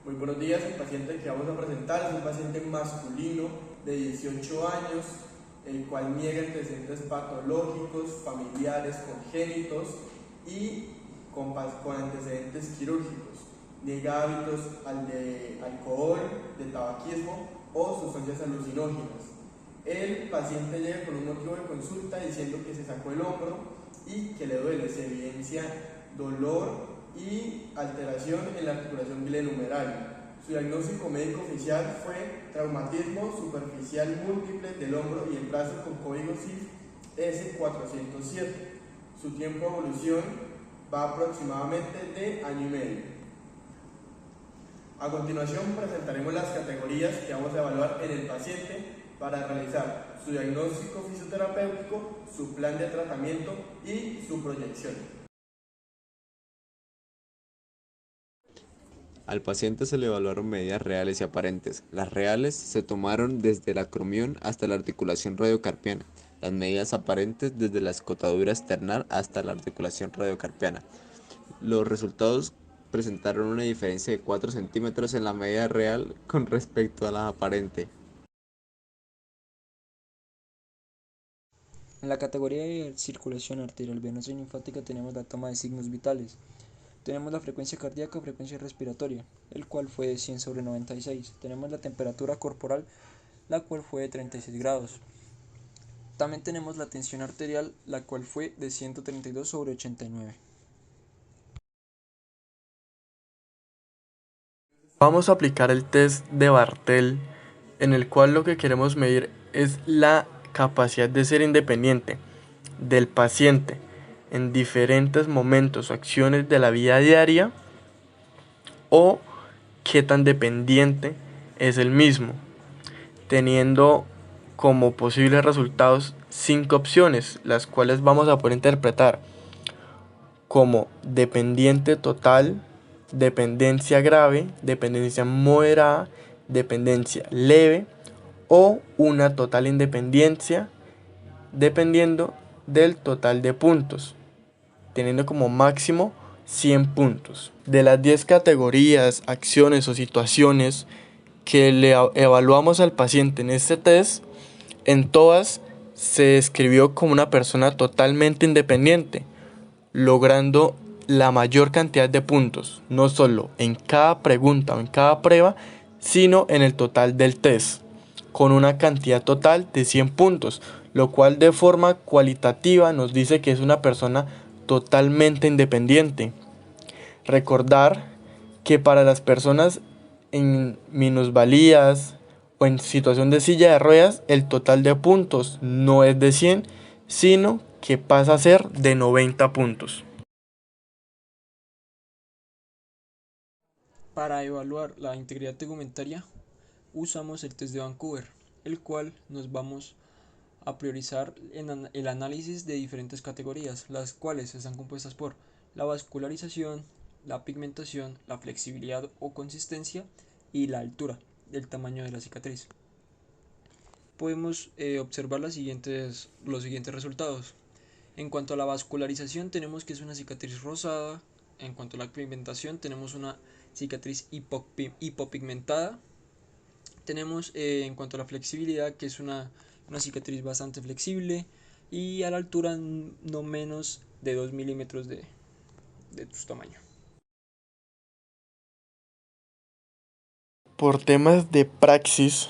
Muy buenos días, el paciente que vamos a presentar es un paciente masculino de 18 años, el cual niega antecedentes patológicos, familiares, congénitos y con antecedentes quirúrgicos. Niega hábitos de alcohol, de tabaquismo o sustancias alucinógenas. El paciente llega con un motivo de consulta diciendo que se sacó el hombro y que le duele. Se evidencia dolor y alteración en la articulación glenohumeral. Su diagnóstico médico oficial fue traumatismo superficial múltiple del hombro y el brazo con código CIF S407. Su tiempo de evolución va aproximadamente de año y medio. A continuación presentaremos las categorías que vamos a evaluar en el paciente para realizar su diagnóstico fisioterapéutico, su plan de tratamiento y su proyección. Al paciente se le evaluaron medidas reales y aparentes. Las reales se tomaron desde la acromión hasta la articulación radiocarpiana. Las medidas aparentes desde la escotadura externar hasta la articulación radiocarpiana. Los resultados presentaron una diferencia de 4 centímetros en la medida real con respecto a la aparente. En la categoría de circulación arterial venosa y linfática tenemos la toma de signos vitales. Tenemos la frecuencia cardíaca, frecuencia respiratoria, el cual fue de 100/96. Tenemos la temperatura corporal, la cual fue de 36 grados. También tenemos la tensión arterial, la cual fue de 132/89. Vamos a aplicar el test de Bartel, en el cual lo que queremos medir es la capacidad de ser independiente del paciente en diferentes momentos o acciones de la vida diaria, o qué tan dependiente es el mismo, teniendo como posibles resultados 5 opciones, las cuales vamos a poder interpretar como dependiente total, dependencia grave, dependencia moderada, dependencia leve o una total independencia, dependiendo del total de puntos, teniendo como máximo 100 puntos. De las 10 categorías, acciones o situaciones que le evaluamos al paciente en este test, en todas se describió como una persona totalmente independiente, logrando la mayor cantidad de puntos, no solo en cada pregunta o en cada prueba, sino en el total del test, con una cantidad total de 100 puntos, lo cual de forma cualitativa nos dice que es una persona totalmente independiente. Recordar que para las personas en minusvalías o en situación de silla de ruedas, el total de puntos no es de 100, sino que pasa a ser de 90 puntos. Para evaluar la integridad tegumentaria, usamos el test de Vancouver, el cual nos vamos a priorizar en el análisis de diferentes categorías, las cuales están compuestas por la vascularización, la pigmentación, la flexibilidad o consistencia y la altura del tamaño de la cicatriz. Podemos observar los siguientes resultados. En cuanto a la vascularización, tenemos que es una cicatriz rosada. En cuanto a la pigmentación, tenemos una cicatriz hipopigmentada. Tenemos en cuanto a la flexibilidad, que es una cicatriz bastante flexible. Y a la altura no menos de 2 milímetros de su tamaño. Por temas de praxis,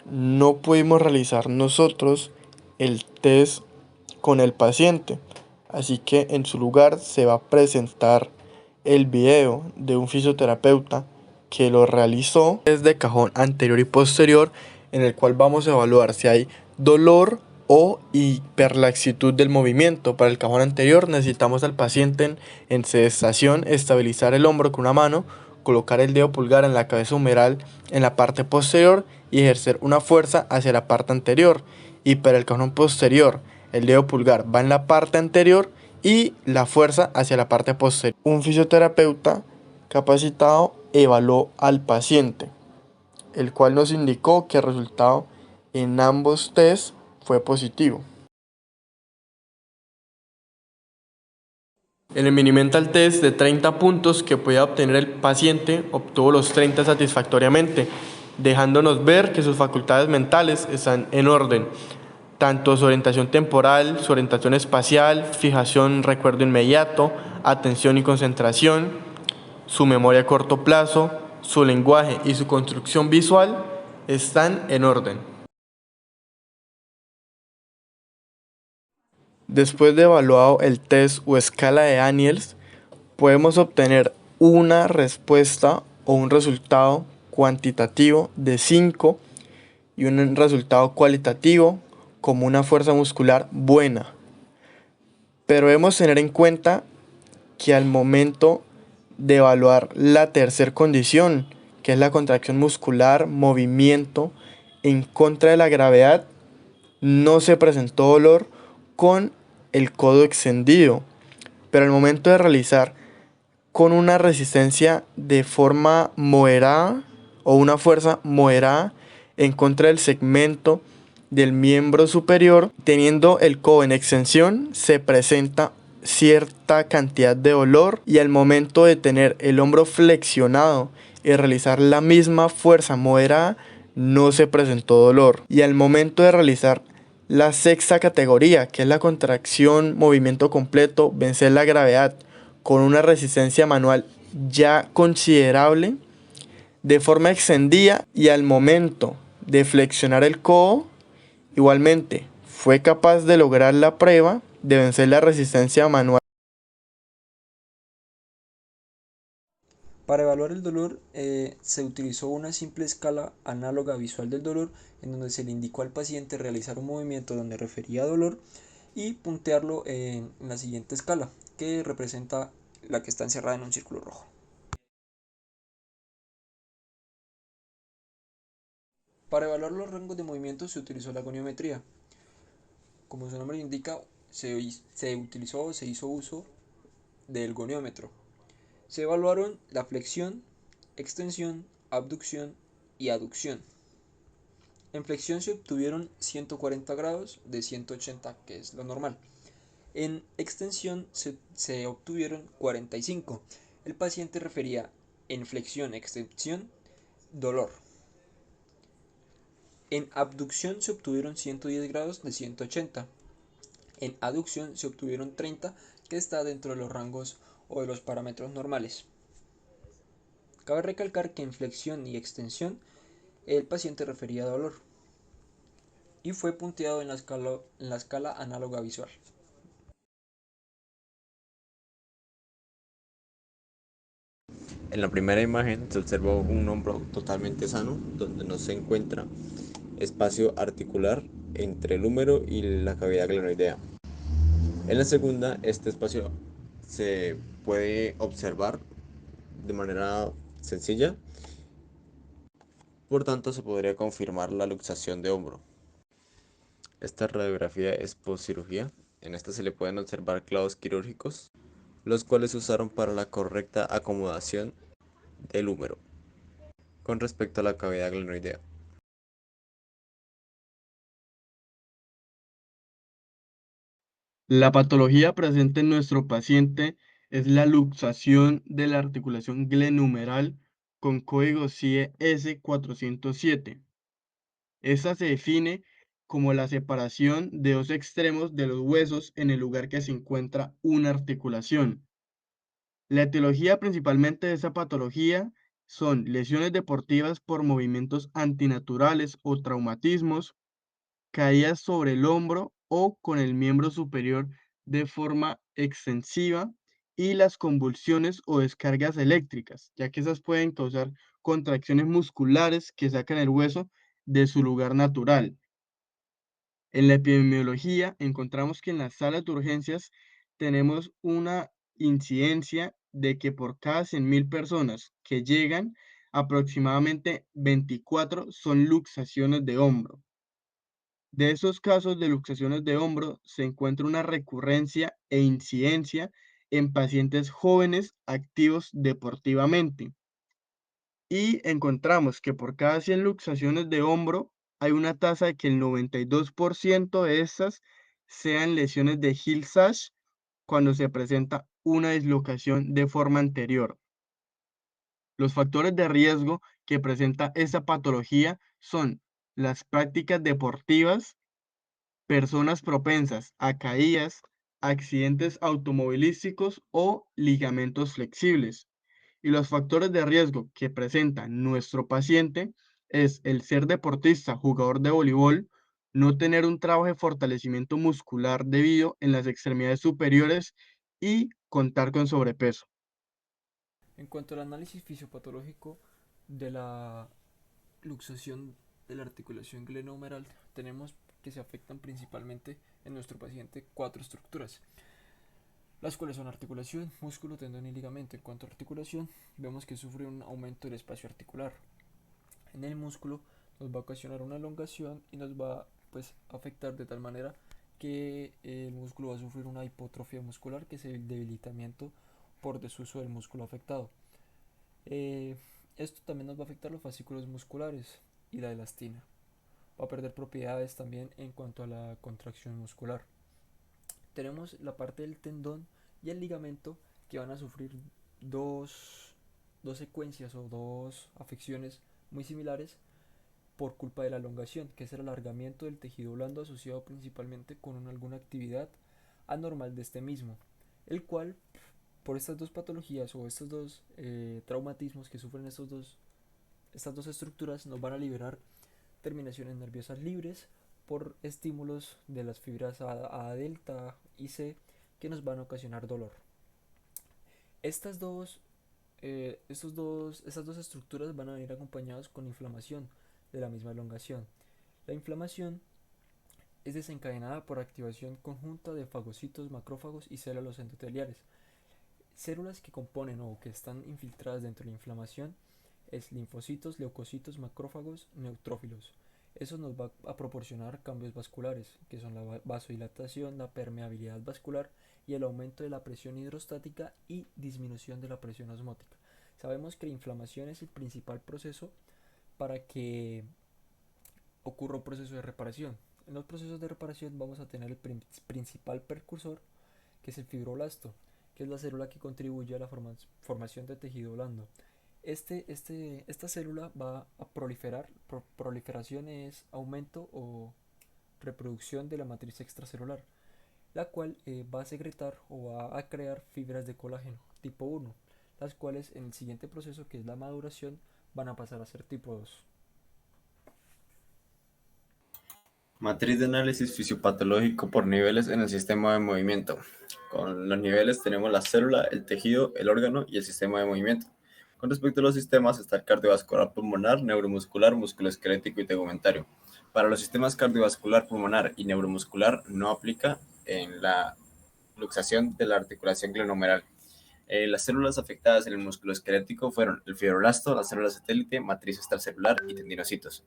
no pudimos realizar nosotros el test con el paciente, así que en su lugar se va a presentar el video de un fisioterapeuta que lo realizó desde cajón anterior y posterior, en el cual vamos a evaluar si hay dolor o hiperlaxitud del movimiento. Para el cajón anterior necesitamos al paciente en sedestación estabilizar el hombro con una mano, colocar el dedo pulgar en la cabeza humeral en la parte posterior y ejercer una fuerza hacia la parte anterior. Y para el cajón posterior, el dedo pulgar va en la parte anterior y la fuerza hacia la parte posterior. Un fisioterapeuta capacitado evaluó al paciente, el cual nos indicó que el resultado en ambos tests fue positivo. En el mini mental test de 30 puntos que podía obtener el paciente, obtuvo los 30 satisfactoriamente, dejándonos ver que sus facultades mentales están en orden, tanto su orientación temporal, su orientación espacial, fijación, recuerdo inmediato, atención y concentración, su memoria a corto plazo, su lenguaje y su construcción visual están en orden. Después de evaluado el test o escala de Daniels, podemos obtener una respuesta o un resultado cuantitativo de 5 y un resultado cualitativo como una fuerza muscular buena. Pero debemos tener en cuenta que al momento de evaluar la tercera condición, que es la contracción muscular, movimiento en contra de la gravedad, no se presentó dolor con el codo extendido. Pero al momento de realizar con una resistencia de forma moderada o una fuerza moderada en contra del segmento del miembro superior, teniendo el codo en extensión, se presenta cierta cantidad de dolor, y al momento de tener el hombro flexionado y realizar la misma fuerza moderada, no se presentó dolor. Y al momento de realizar la sexta categoría, que es la contracción, movimiento completo, vencer la gravedad, con una resistencia manual ya considerable, de forma extendida, y al momento de flexionar el codo, igualmente fue capaz de lograr la prueba de vencer la resistencia manual. Para evaluar el dolor se utilizó una simple escala análoga visual del dolor en donde se le indicó al paciente realizar un movimiento donde refería dolor y puntearlo en la siguiente escala, que representa la que está encerrada en un círculo rojo. Para evaluar los rangos de movimiento se utilizó la goniometría. Como su nombre indica, se hizo uso del goniómetro. Se evaluaron la flexión, extensión, abducción y aducción. En flexión se obtuvieron 140 grados de 180, que es lo normal. En extensión se obtuvieron 45. El paciente refería en flexión, extensión, dolor. En abducción se obtuvieron 110 grados de 180. En aducción se obtuvieron 30, que está dentro de los rangos o de los parámetros normales. Cabe recalcar que en flexión y extensión el paciente refería dolor y fue punteado en la escala análoga visual. En la primera imagen se observa un hombro totalmente sano, donde no se encuentra espacio articular entre el húmero y la cavidad glenoidea. En la segunda, este espacio se puede observar de manera sencilla, por tanto se podría confirmar la luxación de hombro. Esta radiografía es postcirugía. En esta se le pueden observar clavos quirúrgicos, los cuales se usaron para la correcta acomodación del húmero con respecto a la cavidad glenoidea. La patología presente en nuestro paciente es la luxación de la articulación glenumeral con código CIE S407. Esta se define como la separación de dos extremos de los huesos en el lugar que se encuentra una articulación. La etiología principalmente de esta patología son lesiones deportivas por movimientos antinaturales o traumatismos, caídas sobre el hombro o con el miembro superior de forma extensiva, y las convulsiones o descargas eléctricas, ya que esas pueden causar contracciones musculares que sacan el hueso de su lugar natural. En la epidemiología encontramos que en las salas de urgencias tenemos una incidencia de que por cada 100.000 personas que llegan, aproximadamente 24 son luxaciones de hombro. De esos casos de luxaciones de hombro se encuentra una recurrencia e incidencia en pacientes jóvenes activos deportivamente. Y encontramos que por cada 100 luxaciones de hombro hay una tasa de que el 92% de estas sean lesiones de Hill-Sachs cuando se presenta una dislocación de forma anterior. Los factores de riesgo que presenta esta patología son las prácticas deportivas, personas propensas a caídas, accidentes automovilísticos o ligamentos flexibles. Y los factores de riesgo que presenta nuestro paciente es el ser deportista, jugador de voleibol, no tener un trabajo de fortalecimiento muscular debido en las extremidades superiores y contar con sobrepeso. En cuanto al análisis fisiopatológico de la luxación de la articulación glenohumeral, tenemos que se afectan principalmente en nuestro paciente cuatro estructuras, las cuales son articulación, músculo, tendón y ligamento. En cuanto a articulación, vemos que sufre un aumento del espacio articular. En el músculo nos va a ocasionar una elongación y nos va pues a afectar de tal manera que el músculo va a sufrir una hipotrofia muscular, que es el debilitamiento por desuso del músculo afectado. Eh, Esto también nos va a afectar los fascículos musculares y la elastina. Va a perder propiedades también en cuanto a la contracción muscular. Tenemos la parte del tendón y el ligamento, que van a sufrir dos secuencias o dos afecciones muy similares por culpa de la elongación, que es el alargamiento del tejido blando asociado principalmente con alguna actividad anormal de este mismo, el cual por estas dos patologías o estos dos traumatismos que sufren estas dos estructuras nos van a liberar terminaciones nerviosas libres por estímulos de las fibras A delta y C que nos van a ocasionar dolor. Estas estas dos estructuras van a venir acompañadas con inflamación de la misma elongación. La inflamación es desencadenada por activación conjunta de fagocitos, macrófagos y células endoteliales. Células que componen o que están infiltradas dentro de la inflamación es linfocitos, leucocitos, macrófagos, neutrófilos. Eso nos va a proporcionar cambios vasculares, que son la vasodilatación, la permeabilidad vascular y el aumento de la presión hidrostática y disminución de la presión osmótica. Sabemos que la inflamación es el principal proceso para que ocurra un proceso de reparación. En los procesos de reparación vamos a tener el principal precursor, que es el fibroblasto, que es la célula que contribuye a la formación de tejido blando. Esta célula va a proliferar. Proliferación es aumento o reproducción de la matriz extracelular, la cual va a secretar o va a crear fibras de colágeno tipo 1, las cuales en el siguiente proceso, que es la maduración, van a pasar a ser tipo 2. Matriz de análisis fisiopatológico por niveles en el sistema de movimiento. Con los niveles tenemos la célula, el tejido, el órgano y el sistema de movimiento. Con respecto a los sistemas está el cardiovascular pulmonar, neuromuscular, musculoesquelético y tegumentario. Para los sistemas cardiovascular pulmonar y neuromuscular no aplica en la luxación de la articulación glenohumeral. Las células afectadas en el músculo esquelético fueron el fibroblasto, la célula satélite, matriz extracelular y tendinocitos.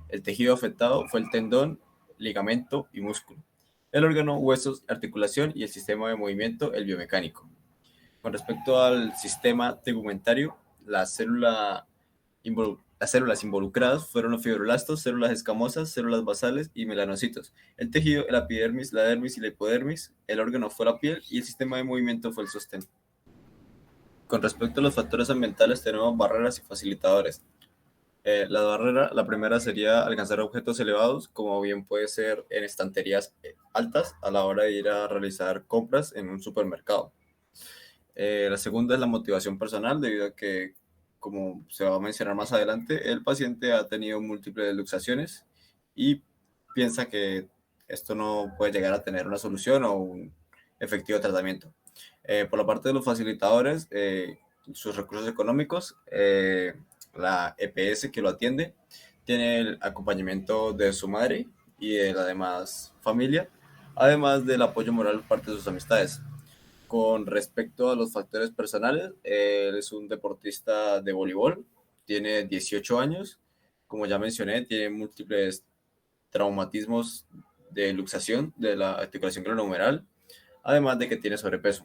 El tejido afectado fue el tendón, ligamento y músculo. El órgano, huesos, articulación y el sistema de movimiento, el biomecánico. Con respecto al sistema tegumentario, las células involucradas fueron los fibroblastos, células escamosas, células basales y melanocitos. El tejido, el epidermis, la dermis y la hipodermis. El órgano fue la piel y el sistema de movimiento fue el sostén. Con respecto a los factores ambientales, tenemos barreras y facilitadores. La primera sería alcanzar objetos elevados, como bien puede ser en estanterías altas a la hora de ir a realizar compras en un supermercado. La segunda es la motivación personal, debido a que, como se va a mencionar más adelante, el paciente ha tenido múltiples luxaciones y piensa que esto no puede llegar a tener una solución o un efectivo tratamiento. Por la parte de los facilitadores, sus recursos económicos, la EPS que lo atiende, tiene el acompañamiento de su madre y de la demás familia, además del apoyo moral por parte de sus amistades. Con respecto a los factores personales, él es un deportista de voleibol, tiene 18 años, como ya mencioné, tiene múltiples traumatismos de luxación de la articulación glenohumeral, además de que tiene sobrepeso.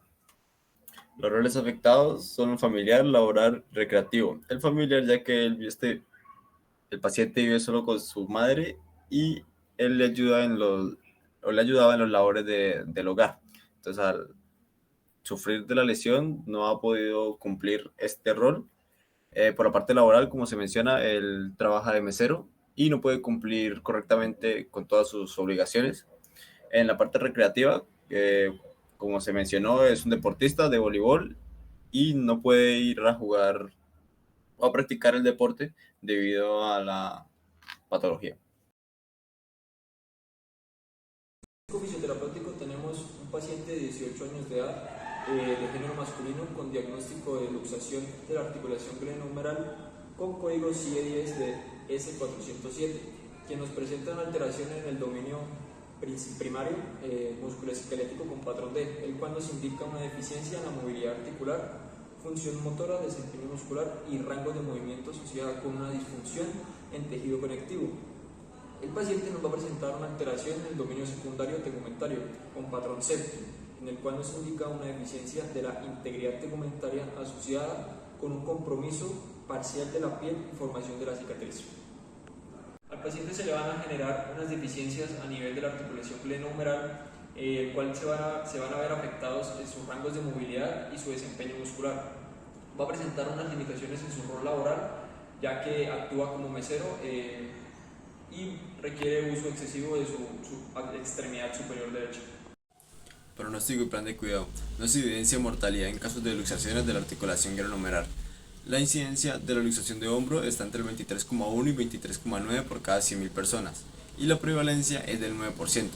Los roles afectados son el familiar, laboral, recreativo. El familiar, ya que el paciente vive solo con su madre y él le ayuda o le ayudaba en los labores del hogar. Entonces, sufrir de la lesión no ha podido cumplir este rol. Por la parte laboral, como se menciona, él trabaja de mesero y no puede cumplir correctamente con todas sus obligaciones. En la parte recreativa, como se mencionó, es un deportista de voleibol y no puede ir a jugar o a practicar el deporte debido a la patología. Fisioterapéutico tenemos un paciente de 18 años de edad, de género masculino, con diagnóstico de luxación de la articulación glenohumeral con código CIE10 de S407, quien nos presenta una alteración en el dominio primario musculoesquelético con patrón D, el cual nos indica una deficiencia en la movilidad articular, función motora, desempeño muscular y rango de movimiento asociada con una disfunción en tejido conectivo. El paciente nos va a presentar una alteración en el dominio secundario tegumentario con patrón séptimo, en el cual nos indica una deficiencia de la integridad tegumentaria asociada con un compromiso parcial de la piel y formación de la cicatriz. Al paciente se le van a generar unas deficiencias a nivel de la articulación glenohumeral, el cual se van a ver afectados en sus rangos de movilidad y su desempeño muscular. Va a presentar unas limitaciones en su rol laboral, ya que actúa como mesero y requiere uso excesivo de su extremidad superior derecha. Pronóstico y plan de cuidado. No se evidencia mortalidad en casos de luxaciones de la articulación glenohumeral. La incidencia de la luxación de hombro está entre el 23,1 y 23,9 por cada 100.000 personas, y la prevalencia es del 9%.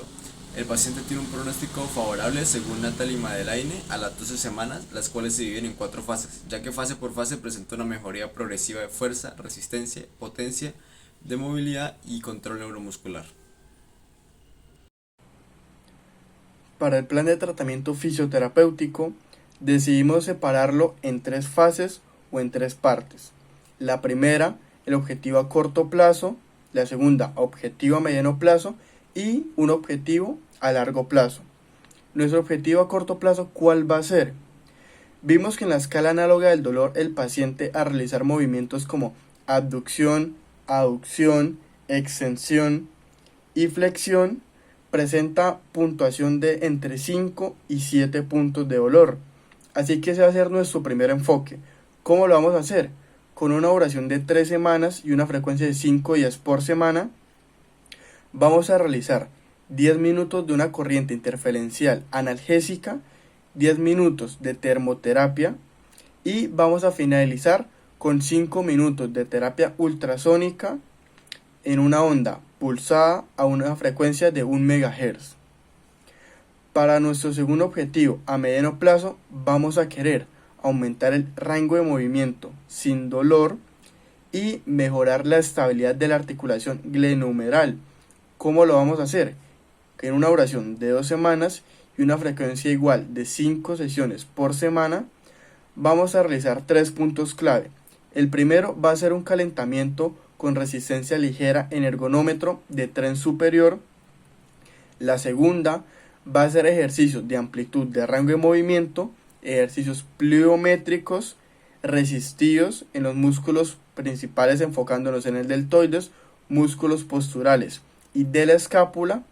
El paciente tiene un pronóstico favorable según Natalie Madelaine a las 12 semanas, las cuales se dividen en 4 fases, ya que fase por fase presenta una mejoría progresiva de fuerza, resistencia, potencia, de movilidad y control neuromuscular. Para el plan de tratamiento fisioterapéutico, decidimos separarlo en 3 fases o en 3 partes. La primera, el objetivo a corto plazo, la segunda, objetivo a mediano plazo y un objetivo a largo plazo. Nuestro objetivo a corto plazo, ¿cuál va a ser? Vimos que en la escala análoga del dolor el paciente a realizar movimientos como abducción, aducción, extensión y flexión presenta puntuación de entre 5 y 7 puntos de dolor. Así que ese va a ser nuestro primer enfoque. ¿Cómo lo vamos a hacer? Con una duración de 3 semanas y una frecuencia de 5 días por semana, vamos a realizar 10 minutos de una corriente interferencial analgésica, 10 minutos de termoterapia y vamos a finalizar con 5 minutos de terapia ultrasónica en una onda pulsada a una frecuencia de 1 MHz. Para nuestro segundo objetivo a mediano plazo vamos a querer aumentar el rango de movimiento sin dolor y mejorar la estabilidad de la articulación glenohumeral. ¿Cómo lo vamos a hacer? En una duración de 2 semanas y una frecuencia igual de 5 sesiones por semana, vamos a realizar 3 puntos clave. El primero va a ser un calentamiento con resistencia ligera en ergonómetro de tren superior. La segunda va a ser ejercicios de amplitud de rango de movimiento, ejercicios pliométricos resistidos en los músculos principales enfocándonos en el deltoides, músculos posturales y de la escápula,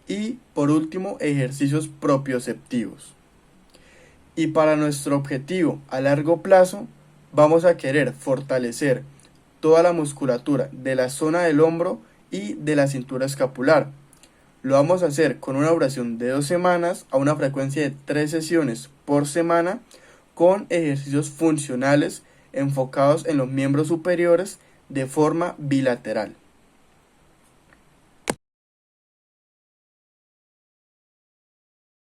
y por último ejercicios propioceptivos. Y para nuestro objetivo a largo plazo vamos a querer fortalecer toda la musculatura de la zona del hombro y de la cintura escapular. Lo vamos a hacer con una duración de 2 semanas a una frecuencia de 3 sesiones por semana con ejercicios funcionales enfocados en los miembros superiores de forma bilateral.